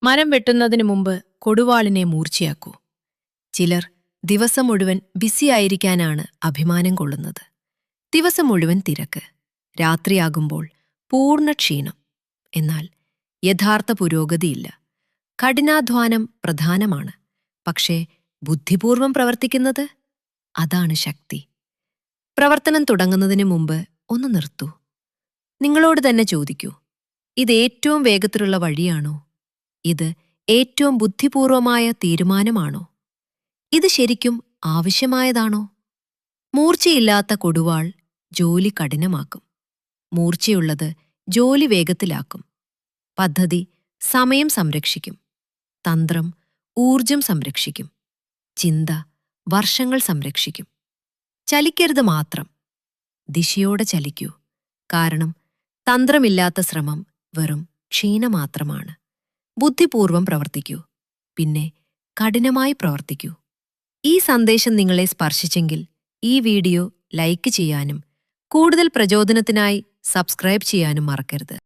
മരം വെട്ടുന്നതിനു മുമ്പ് കൊടുവാളിനെ മൂർച്ചയാക്കൂ. ചിലർ ദിവസം മുഴുവൻ ബിസിയായിരിക്കാനാണ് അഭിമാനം കൊള്ളുന്നത്. ദിവസം മുഴുവൻ തിരക്ക്, രാത്രിയാകുമ്പോൾ പൂർണ്ണ ക്ഷീണം. എന്നാൽ യഥാർത്ഥ പുരോഗതിയില്ല. കഠിനാധ്വാനം പ്രധാനമാണ്, പക്ഷേ ബുദ്ധിപൂർവം പ്രവർത്തിക്കുന്നത്, അതാണ് ശക്തി. പ്രവർത്തനം തുടങ്ങുന്നതിന് മുമ്പ് ഒന്ന് നിർത്തൂ. നിങ്ങളോട് തന്നെ ചോദിക്കൂ, ഇത് ഏറ്റവും വേഗത്തിലുള്ള വഴിയാണോ? ഇത് ഏറ്റവും ബുദ്ധിപൂർവമായ തീരുമാനമാണോ? ഇത് ശരിക്കും ആവശ്യമായതാണോ? മൂർച്ചയില്ലാത്ത കൊടുവാൾ ജോലി കഠിനമാക്കും. മൂർച്ചയുള്ളത് ജോലി വേഗത്തിലാക്കും. പദ്ധതി സമയം സംരക്ഷിക്കും. തന്ത്രം ഊർജം സംരക്ഷിക്കും. ചിന്ത വർഷങ്ങൾ സംരക്ഷിക്കും. ചലിക്കരുത് മാത്രം, ദിശയോടെ ചലിക്കൂ. കാരണം തന്ത്രമില്ലാത്ത ശ്രമം വെറും ക്ഷീണമാത്രമാണ്. ബുദ്ധിപൂർവം പ്രവർത്തിക്കൂ, പിന്നെ കഠിനമായി പ്രവർത്തിക്കൂ. ഈ സന്ദേശം നിങ്ങളെ സ്പർശിച്ചെങ്കിൽ ഈ വീഡിയോ ലൈക്ക് ചെയ്യാനും കൂടുതൽ പ്രചോദനത്തിനായി സബ്സ്ക്രൈബ് ചെയ്യാനും മറക്കരുത്.